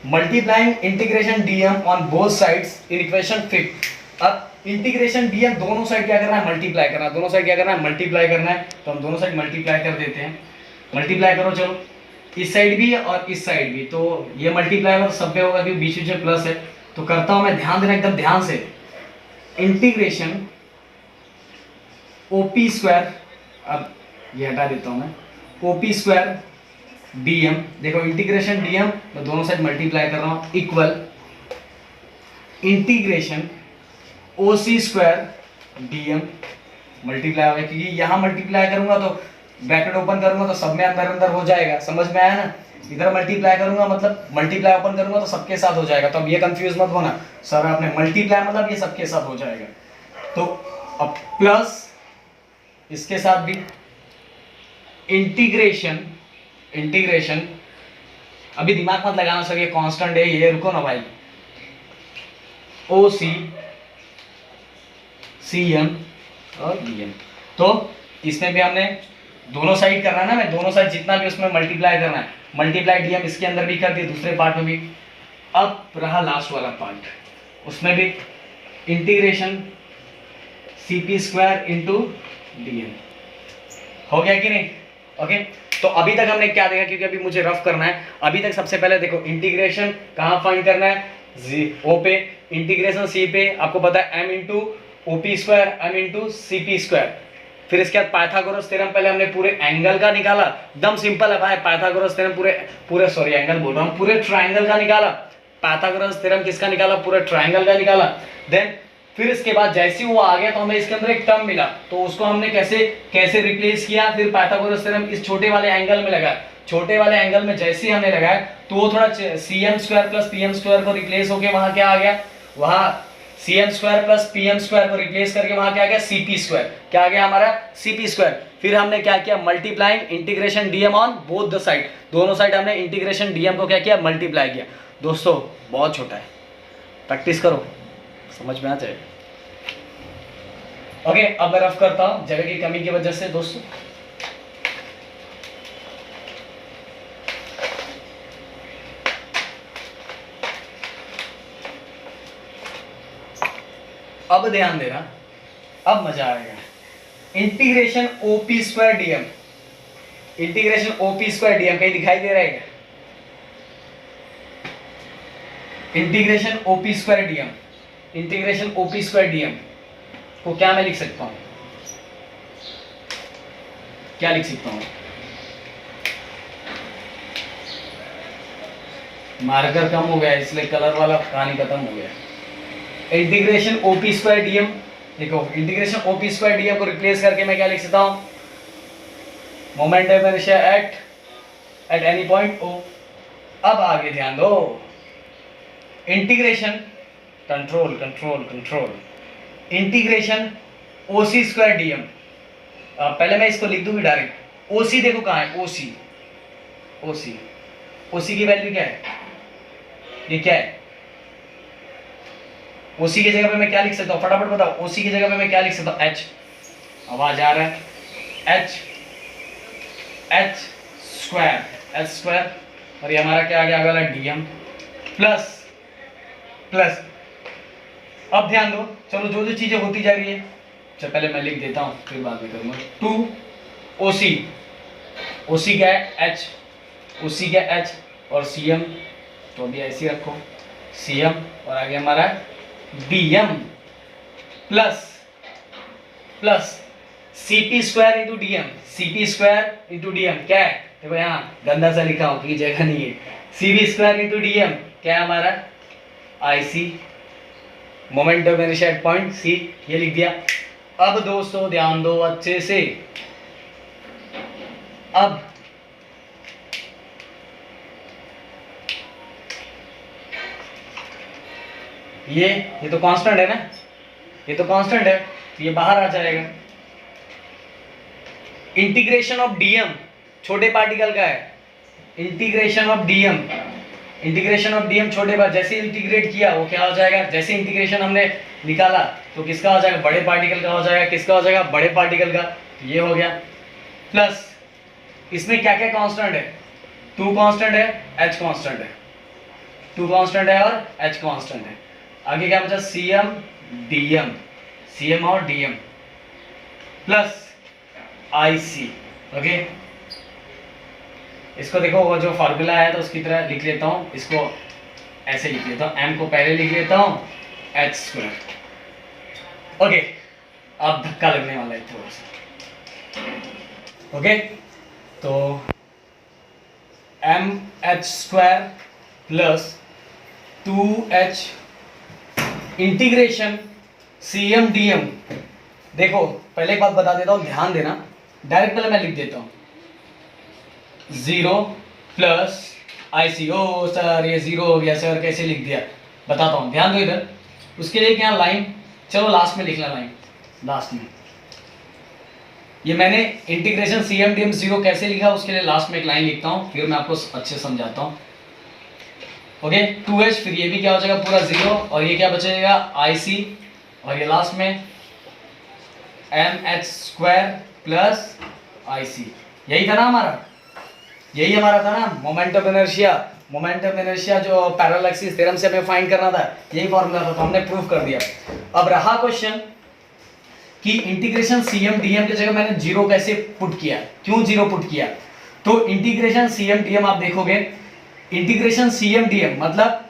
multiplying integration dm on both sides in equation 5। अब इंटीग्रेशन dm दोनों साइड क्या करना है, मल्टीप्लाई करना है, दोनों साइड क्या करना है, मल्टीप्लाई करना है। तो हम दोनों साइड मल्टीप्लाई कर देते हैं, मल्टीप्लाई करो, चलो इस साइड भी और इस साइड भी, तो ये मल्टीप्लाई और सब पे होगा क्योंकि बीच में प्लस है। तो करता हूं मैं, ध्यान देना एकदम ध्यान से, इंटीग्रेशन OP स्क्वायर, अब ये हटा देता हूं मैं, OP स्क्वायर dm, देखो इंटीग्रेशन dm मैं दोनों साइड मल्टीप्लाई कर रहा हूं, equal integration OC square dm multiply हो गया, क्योंकि यहां मल्टीप्लाई करूंगा तो ब्रैकेट ओपन करूंगा तो सब में अंदर अंदर हो जाएगा, समझ में आया ना। इधर मल्टीप्लाई करूंगा मतलब मल्टीप्लाई ओपन करूंगा तो सबके साथ हो जाएगा। तो अब ये कंफ्यूज मत होना, सर आपने मल्टीप्लाई मतलब ये सबके साथ हो जाएगा। तो अब प्लस इसके साथ भी इंटीग्रेशन अभी दिमाग मत लगाना सर, ये कांस्टेंट है, ये रुको ना भाई, OC CM और DM। तो इसमें भी हमने दोनों साइड करना है ना, मैं दोनों साइड जितना भी उसमें मल्टीप्लाई करना है, मल्टीप्लाई DM इसके अंदर भी कर दिया, दूसरे पार्ट में भी। अब रहा लास्ट वाला पार्ट, उसमें भी integration CP square into DM हो गया कि नहीं। ओके, तो अभी तक हमने क्या देखा, क्योंकि अभी मुझे रफ करना है। अभी तक सबसे पहले देखो इंटीग्रेशन कहाँ फाइंड करना है, O पे, इंटीग्रेशन C पे आपको पता है M into OP square M into CP square. फिर इसके बाद पाइथागोरस थ्योरम, पहले हमने पूरे एंगल का निकाला, एकदम सिंपल है भाई, पाइथागोरस थ्योरम पूरे सॉरी एंगल बोल रहा हूँ, पूरे ट्राइंगल का निकाला। पाइथागोरस थ्योरम किसका निकाला, पूरे ट्राइंगल का निकाला। देन फिर इसके बाद जैसे वो आ गया तो हमें इसके अंदर एक टर्म मिला, तो उसको हमने कैसे रिप्लेस किया, फिर पाइथागोरस थ्योरम इस छोटे वाले एंगल में लगा। छोटे वाले एंगल में जैसे ही हमने लगाया तो वो थोड़ा CM square plus PM square को रिप्लेस होके वहां क्या आ गया, वहां CM square plus PM square को रिप्लेस करके वहां क्या आ गया, CP स्क्वायर। क्या आ गया हमारा, CP स्क्वायर। फिर हमने क्या किया, multiplying integration DM on both the side, दोनों साइड हमने इंटीग्रेशन DM को क्या किया, मल्टीप्लाई किया। दोस्तों बहुत छोटा है, प्रैक्टिस करो, समझ में आ जाए। ओके, अब मैं रफ करता हूं जगह की कमी की वजह से दोस्तों। अब ध्यान देना, अब मजा आएगा। Integration OP square DM, integration OP square DM कहीं दिखाई दे रहा है क्या? Integration OP square DM, integration OP square DM को क्या मैं लिख सकता हूं, क्या लिख सकता हूं, मार्कर कम हो गया इसलिए कलर वाला कहानी खत्म हो गया। इंटीग्रेशन OP स्क्वायर DM, देखो इंटीग्रेशन OP स्क्वायर DM को रिप्लेस करके मैं क्या लिख सकता हूं, moment of inertia at any point O। अब आगे ध्यान दो, integration control integration OC square DM, पहले मैं इसको लिख दूंगी डायरेक्ट, OC देखो कहां है, OC की वैल्यू क्या है, ये क्या है, OC की जगह पे मैं क्या लिख सकता हूँ, फटाफट बताओ, OC की जगह पे मैं क्या लिख सकता हूँ, H, आवाज आ रहा है, H स्क्वायर, और ये हमारा क्या आ गया वाला DM प्लस। अब ध्यान दो, चलो जो चीजें होती जा रही है, चलो पहले मैं लिख देता हूँ फिर बाद में करूंगा। 2 OC क्या है, OC क्या है, H और CM, तो अभी ऐसे रखो CM और आगे हमारा DM plus CP square into DM, क्या है, देखो यहाँ गंदा सा लिखा हूं कि जगह नहीं है, CP स्क्वायर इंटू DM क्या है हमारा, IC, moment of inertia at point C, ये लिख दिया। अब दोस्तों ध्यान दो अच्छे से, अब ये तो कांस्टेंट है ना, ये तो कांस्टेंट है, तो ये बाहर आ जाएगा, इंटीग्रेशन ऑफ डीएम छोटे पार्टिकल का है, integration of DM, integration of DM छोटे पार्टिकल, जैसे इंटीग्रेट किया वो क्या हो जाएगा, जैसे इंटीग्रेशन हमने निकाला तो किसका हो जाएगा, बड़े पार्टिकल का हो जाएगा, किसका हो जाएगा, बड़े पार्टिकल का, ये हो गया। प्लस इसमें क्या क्या कांस्टेंट है, 2 कांस्टेंट है, h कांस्टेंट है, 2 कांस्टेंट है और h कांस्टेंट है। आगे क्या बचा, cm dm, cm और dm प्लस ic। ओके, इसको देखो वो जो फार्मूला है तो उसकी तरह लिख लेता हूँ, इसको ऐसे लिख लेता हूँ, m को पहले लिख लेता हूँ h²। ओके, अब धक्का लगने वाला है थोड़ा सा। ओके, तो mh² plus 2h integration cm dm। देखो पहले एक बात बता देता हूँ, ध्यान देना, डायरेक्ट पहले मैं लिख देता हूँ 0 प्लस IC। ओ सर ये 0 हो गया सर, कैसे लिख दिया, बताता हूँ, ध्यान दो इधर। उसके लिए क्या लाइन, चलो लास्ट में लिखना लाइन, लास्ट में ये मैंने इंटीग्रेशन cm dm 0 कैसे लिखा उसके लिए लास्ट में एक लाइन लिखता हूँ, फिर मैं आपको अच्छे समझाता हूँ। ओके, 2h, फिर ये भी क्या हो जाएगा पूरा 0 और ये क्या बचेगा IC, और ये लास्ट में mh² प्लस IC। यही था ना हमारा, यही हमारा था ना moment of inertia. Moment of inertia जो पैरेलल एक्सिस थ्योरम से हमें फाइंड करना था, यही फॉर्मूला था, तो हमने प्रूव कर दिया। अब रहा क्वेश्चन कि इंटीग्रेशन cm dm की जगह मैंने 0 कैसे पुट किया, क्यों 0 पुट किया, तो इंटीग्रेशन cm dm आप देखोगे, इंटीग्रेशन cm dm मतलब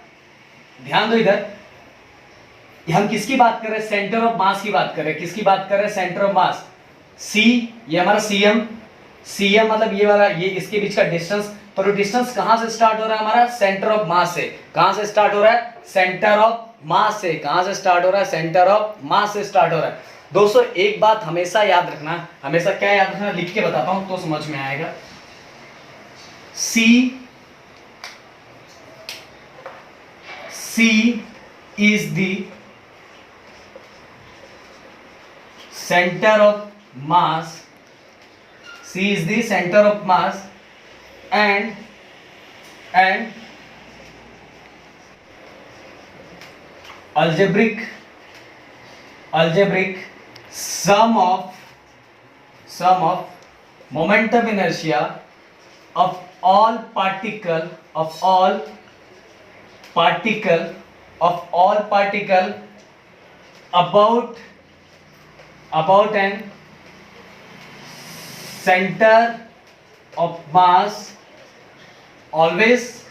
ध्यान दो इधर, हम किसकी बात कर रहे हैं, सेंटर ऑफ मास की बात कर रहे हैं, किसकी बात कर रहे हैं, सेंटर ऑफ मास। c ये हमारा cm मतलब ये वाला, ये इसके बीच का डिस्टेंस, तो डिस्टेंस कहां से स्टार्ट हो रहा है हमारा, सेंटर ऑफ मास से। कहां से स्टार्ट हो रहा है, सेंटर ऑफ मास से। कहां से स्टार्ट हो रहा है, सेंटर ऑफ मास से स्टार्ट हो रहा है। दोस्तों एक बात हमेशा याद रखना, हमेशा क्या याद रखना, लिख के बताता हूं तो समझ में आएगा। C is the center of mass, C is the center of mass and algebraic sum of moment of inertia of all particle about an center of mass always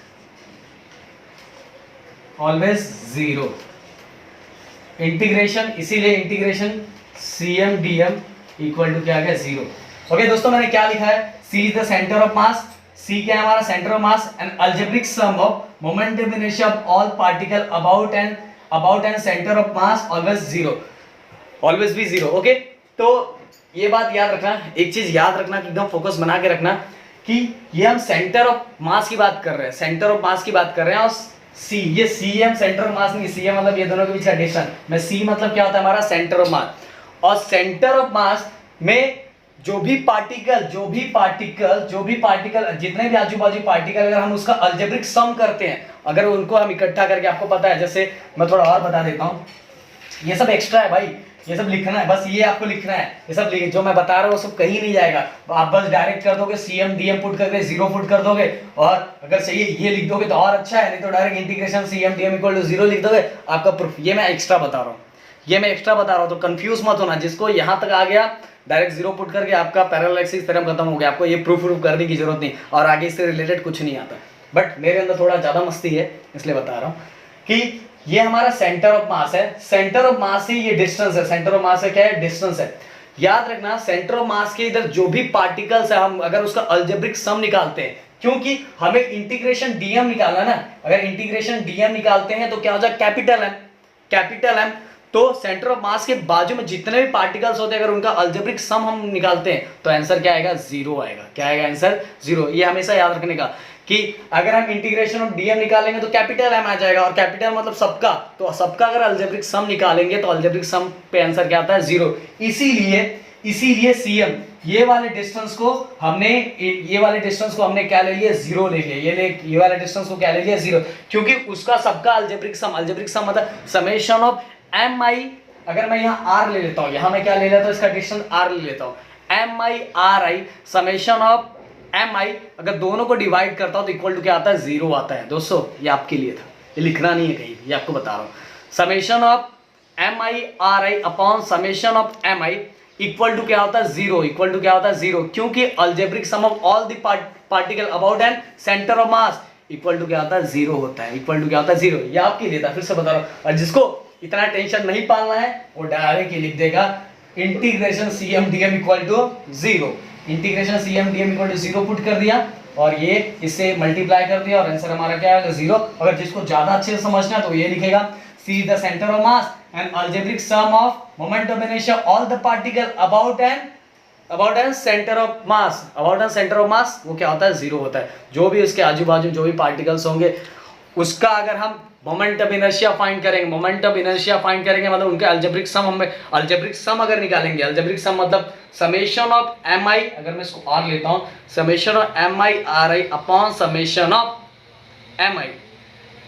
0। Integration, इसीलिए integration cm dm equal to क्या आ गया, 0। Okay दोस्तों, मैंने क्या लिखा है, C is the centre of mass, C क्या है हमारा, centre of mass, and algebraic sum of moment of inertia of all particle about an centre of mass always 0, always भी 0। ओके, तो ये बात याद रखना, एक चीज याद रखना कि एकदम फोकस बना के रखना कि ये हम सेंटर ऑफ मास की बात कर रहे हैं, सेंटर ऑफ मास की बात कर रहे हैं, और C ये cm सेंटर ऑफ मास नहीं, cm मतलब ये दोनों के बीच का डिस्टेंस में, C मतलब क्या होता है हमारा, सेंटर ऑफ मास। और सेंटर ऑफ मास में जो भी पार्टिकल जितने भी आजू बाजू पार्टिकल, अगर हम उसका अलजेब्रिक सम करते हैं, अगर उनको हम इकट्ठा करके, आपको पता है, जैसे मैं थोड़ा और बता देता हूँ, ये सब एक्स्ट्रा है भाई, ये सब लिखना है, बस ये आपको लिखना है, ये सब जो मैं बता रहा हूँ वो सब कहीं नहीं जाएगा, आप बस डायरेक्ट कर दोगे cm dm पुट करके 0 पुट कर दोगे, और अगर चाहिए ये लिख दोगे तो और अच्छा है, नहीं तो direct integration cm dm equal to 0 लिख दोगे, आपका प्रूफ। ये मैं एक्स्ट्रा बता रहा हूँ, तो कंफ्यूज मत होना, जिसको यहाँ तक आ गया डायरेक्ट 0 पुट करके आपका पैरेलल एक्सिस थ्योरम खत्म हो गया, आपको ये प्रूफ करने की जरूरत नहीं, और आगे इससे रिलेटेड कुछ नहीं आता। बट मेरे अंदर थोड़ा ज्यादा मस्ती है इसलिए बता रहा हूँ कि ये हमारा सेंटर ऑफ मास है, सेंटर ऑफ मास से ये डिस्टेंस है, सेंटर ऑफ मास से क्या है, डिस्टेंस है। याद रखना, सेंटर ऑफ मास के इधर जो भी पार्टिकल्स है, हम अगर उसका अलजेब्रिक सम निकालते हैं, क्योंकि हमें इंटीग्रेशन डीएम निकालना ना, अगर इंटीग्रेशन डीएम निकालते हैं तो क्या हो जाए, कैपिटल एम, तो सेंटर ऑफ मास के बाजू में जितने भी पार्टिकल्स होते हैं, अगर उनका अलजेब्रिक सम हम निकालते हैं तो आंसर क्या आएगा, 0 आएगा। क्या आएगा आंसर, 0। ये हमेशा याद रखने का कि अगर हम इंटीग्रेशन ऑफ डीएम निकालेंगे तो कैपिटल एम आ जाएगा, और कैपिटल मतलब सबका, तो सबका अगर अलजेब्रिक सम निकालेंगे तो अलजेब्रिक सम पे आंसर क्या आता है, 0। इसीलिए ये वाले डिस्टेंस को हमने क्या ले लिया, जीरो ले लिया। ये वाले डिस्टेंस को क्या ले लिया, जीरो, क्योंकि उसका सबका अल्जेब्रिक सम मतलब समेशन ऑफ एम आई, अगर मैं यहाँ आर ले लेता हूँ, यहाँ मैं क्या ले लेता हूँ, इसका डिस्टेंस आर ले लेता हूँ, m I R i summation of M i, अगर दोनों को डिवाइड करता हूँ तो इक्वल टू क्या आता है, जीरो आता है। दोस्तों ये आपके लिए था, ये लिखना नहीं है कहीं, ये आपको बता रहा हूँ। Summation of M I R I upon summation of M I equal to क्या होता है, जीरो, इक्वल टू क्या होता है, जीरो, क्योंकि algebraic sum of all the particle about and centre of mass equal to क्या होता है, जीरो होता है, इक्वल टू क्या होता है, जीरो। ये आपके लिए था, फिर से बता रहा हूँ। और जिसको इतना टेंशन नहीं पालना है वो डायरेक्ट लिख देगा integration C M D M equal to zero, integration C M D M equal to zero put कर दिया और ये इससे मल्टीप्लाई कर दिया और आंसर हमारा क्या आएगा, जीरो। अगर जिसको ज्यादा अच्छे से समझना है तो ये लिखेगा see the centre of mass and algebraic sum of moment of inertia all the particle about and centre of mass, about and centre of मास वो क्या होता है, जीरो होता है। जो भी उसके आजू बाजू जो भी पार्टिकल्स होंगे उसका अगर हम मोमेंट ऑफ इनर्शिया फाइंड करेंगे, मतलब उनके अल्जेब्रिक सम अगर निकालेंगे, अल्जेब्रिक सम मतलब समेशन ऑफ एम आई, अगर मैं इसको आर लेता हूँ, summation of M I R I upon summation of M i,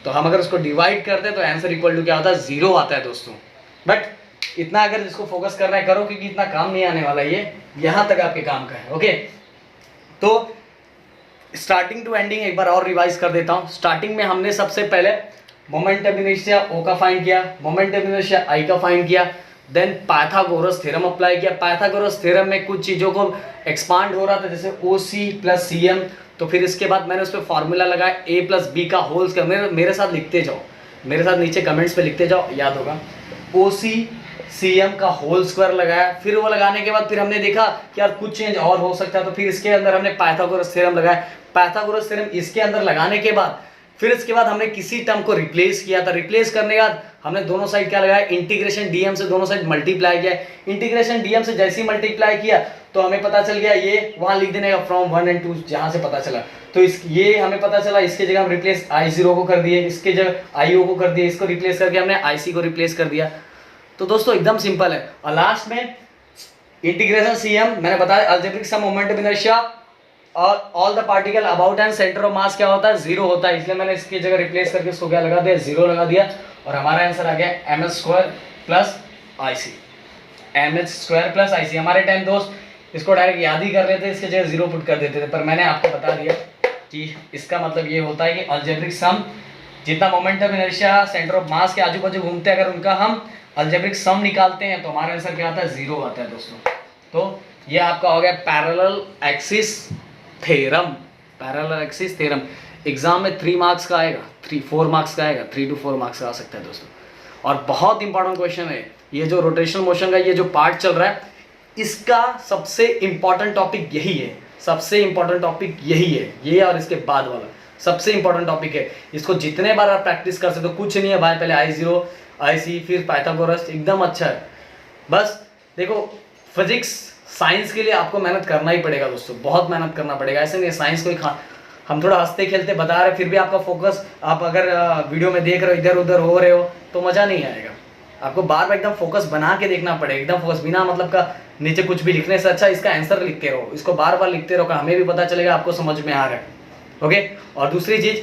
तो हम अगर उसको डिवाइड करते हैं तो आंसर इक्वल टू क्या होता है, जीरो आता है दोस्तों। बट इतना अगर जिसको फोकस करना है करो, क्योंकि इतना काम नहीं आने वाला, ये यहाँ तक आपके काम का है। ओके, तो स्टार्टिंग टू एंडिंग एक बार और रिवाइज कर देता हूँ। स्टार्टिंग में हमने सबसे पहले मोमेंट ऑफ इनर्शिया ओ का फाइंड किया, मोमेंट ऑफ इनर्शिया आई का फाइंड किया, देन पाइथागोरस थ्योरम अप्लाई किया। पाइथागोरस थ्योरम में कुछ चीज़ों को एक्सपांड हो रहा था, जैसे ओ सी प्लस सी एम, तो फिर इसके बाद मैंने उस पर फॉर्मूला लगाया ए प्लस बी का होल स्क्वायर। मेरे साथ लिखते जाओ, मेरे साथ नीचे कमेंट्स पे लिखते जाओ, याद होगा। ओ सी सी एम का होल स्क्वायर लगाया, फिर वो लगाने के बाद फिर हमने देखा कि यार कुछ चेंज और हो सकता है, तो फिर इसके अंदर हमने पाइथागोरस थ्योरम लगाया। पाइथागोरस थ्योरम इसके अंदर लगाने के बाद फिर इसके बाद हमने किसी टर्म को रिप्लेस किया था। रिप्लेस करने के बाद हमने दोनों साइड क्या लगाया, इंटीग्रेशन डीएम से दोनों साइड मल्टीप्लाई किया। इंटीग्रेशन डीएम से जैसे ही मल्टीप्लाई किया तो हमें पता चल गया, ये वहां लिख देने का फ्रॉम 1 and 2 जहां से पता चला, तो ये हमें पता चला। इसके जगह हम रिप्लेस I0 को कर दिए, इसके जगह IO को कर दिए, इसको रिप्लेस करके हमने IC को रिप्लेस कर दिया। तो दोस्तों एकदम सिंपल है। और लास्ट में इंटीग्रेशन सीएम मैंने बताया, algebraic sum moment of inertia और all the particle about and centre of mass क्या होता है, जीरो होता है, इसलिए मैंने इसकी जगह रिप्लेस करके इसको क्या लगा दिया, जीरो लगा दिया। और हमारा आंसर आ गया mh square plus IC, mh square plus IC। हमारे टाइम दोस्त इसको डायरेक्ट याद ही कर लेते, इसके जगह जीरो पुट कर देते थे, पर मैंने आपको बता दिया कि इसका मतलब ये होता है कि अलजेब्रिक सम जितना moment of inertia centre of मास के आजू बाजू घूमते हैं, अगर उनका हम अलजेब्रिक सम निकालते हैं तो हमारा आंसर क्या आता है, जीरो आता है दोस्तों। तो ये आपका हो गया parallel axis theorem. Parallel axis theorem exam में 3 मार्क्स का आएगा, 4 मार्क्स का आएगा, 3 to 4 मार्क्स का आ सकता है दोस्तों। और बहुत इंपॉर्टेंट क्वेश्चन है ये, जो रोटेशनल मोशन का ये जो पार्ट चल रहा है, इसका सबसे इंपॉर्टेंट टॉपिक यही है, सबसे इंपॉर्टेंट टॉपिक यही है, ये और इसके बाद वाला सबसे इंपॉर्टेंट टॉपिक है। इसको जितने बार आप प्रैक्टिस कर सकते हो, कुछ नहीं है भाई, पहले I0 IC फिर पाइथागोरस, एकदम अच्छा है। बस देखो फिजिक्स साइंस के लिए आपको मेहनत करना ही पड़ेगा दोस्तों, बहुत मेहनत करना पड़ेगा। ऐसे नहीं साइंस कोई हम थोड़ा हंसते खेलते बता रहे, फिर भी आपका फोकस, आप अगर वीडियो में देख रहे हो इधर उधर हो रहे हो तो मज़ा नहीं आएगा। आपको बार बार एकदम फोकस बना के देखना पड़ेगा, एकदम फोकस, बिना मतलब का नीचे कुछ भी लिखने से अच्छा इसका आंसर लिखते रहो, इसको बार बार लिखते रहो, हमें भी पता चलेगा आपको समझ में आ रहा है। ओके, और दूसरी चीज़,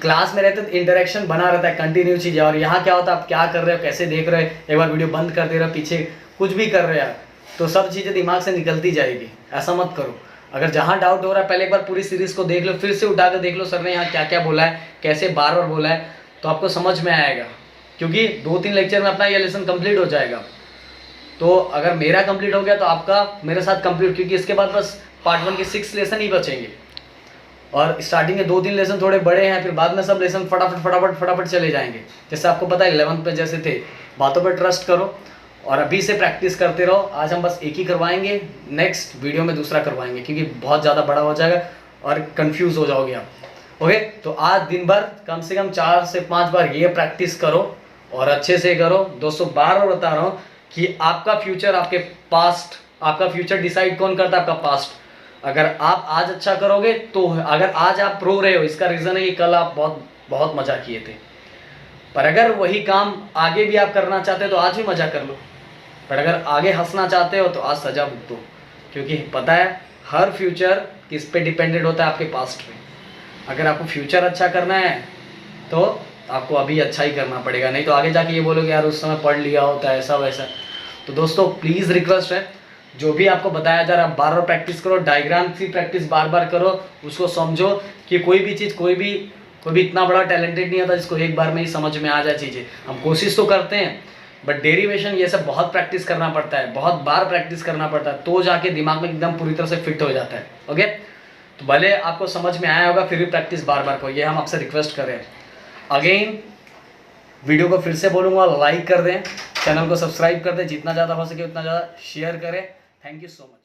क्लास में रहते तो इंटरेक्शन बना रहता है, कंटिन्यू चीज़ है। और यहाँ क्या होता है, आप क्या कर रहे हो, कैसे देख रहे हो, एक बार वीडियो बंद कर दे रहे हो, पीछे कुछ भी कर रहे हो यार, तो सब चीज़ें दिमाग से निकलती जाएगी। ऐसा मत करो, अगर जहाँ डाउट हो रहा है पहले एक बार पूरी सीरीज़ को देख लो, फिर से उठा कर देख लो सर ने यहाँ क्या क्या बोला है, कैसे बार बार बोला है, तो आपको समझ में आएगा। क्योंकि 2-3 लेक्चर में अपना ये लेसन कंप्लीट हो जाएगा। तो अगर मेरा कंप्लीट हो गया तो आपका मेरे साथ कंप्लीट, क्योंकि इसके बाद बस पार्ट 1 के 6 लेसन ही बचेंगे। और स्टार्टिंग के 2-3 लेसन थोड़े बड़े हैं, फिर बाद में सब लेसन फटाफट चले जाएंगे। जैसे आपको पता है 11th पे जैसे थे। बातों पर ट्रस्ट करो और अभी से प्रैक्टिस करते रहो। आज हम बस एक ही करवाएंगे, नेक्स्ट वीडियो में दूसरा करवाएंगे, क्योंकि बहुत ज़्यादा बड़ा हो जाएगा और कंफ्यूज हो जाओगे आप। ओके, तो आज दिन भर कम से कम 4 से 5 बार ये प्रैक्टिस करो और अच्छे से करो दोस्तों। बार बार बता रहा हूँ कि आपका फ्यूचर, आपके पास्ट, आपका फ्यूचर डिसाइड कौन करता है, आपका पास्ट। अगर आप आज अच्छा करोगे तो, अगर आज आप रो रहे हो, इसका रीज़न है कि कल आप बहुत मज़ा किए थे। पर अगर वही काम आगे भी आप करना चाहते हो तो आज भी मज़ा कर लो। पर अगर आगे हंसना चाहते हो तो आज सजा भुगतो। क्योंकि पता है हर फ्यूचर किस पे डिपेंडेंट होता है, आपके पास्ट पे। अगर आपको फ्यूचर अच्छा करना है तो आपको अभी अच्छा ही करना पड़ेगा, नहीं तो आगे जाके ये बोलोगे यार उस समय पढ़ लिया होता ऐसा वैसा। तो दोस्तों प्लीज़ रिक्वेस्ट है, जो भी आपको बताया जा रहा है बार बार प्रैक्टिस करो, डायग्राम की प्रैक्टिस बार बार करो, उसको समझो कि कोई भी चीज़ कोई भी इतना बड़ा टैलेंटेड नहीं होता जिसको एक बार में ही समझ में आ जाए चीज़ें। हम कोशिश तो करते हैं बट डेरिवेशन ये सब बहुत प्रैक्टिस करना पड़ता है, बहुत बार प्रैक्टिस करना पड़ता है, तो जाके दिमाग में एकदम पूरी तरह से फिट हो जाता है। ओके, तो भले आपको समझ में आया होगा फिर भी प्रैक्टिस बार बार करो, ये हम आपसे रिक्वेस्ट कर रहे हैं। अगेन वीडियो को फिर से बोलूँगा, लाइक कर दें, चैनल को सब्सक्राइब कर दें, जितना ज़्यादा हो सके उतना ज़्यादा शेयर करें। Thank you so much.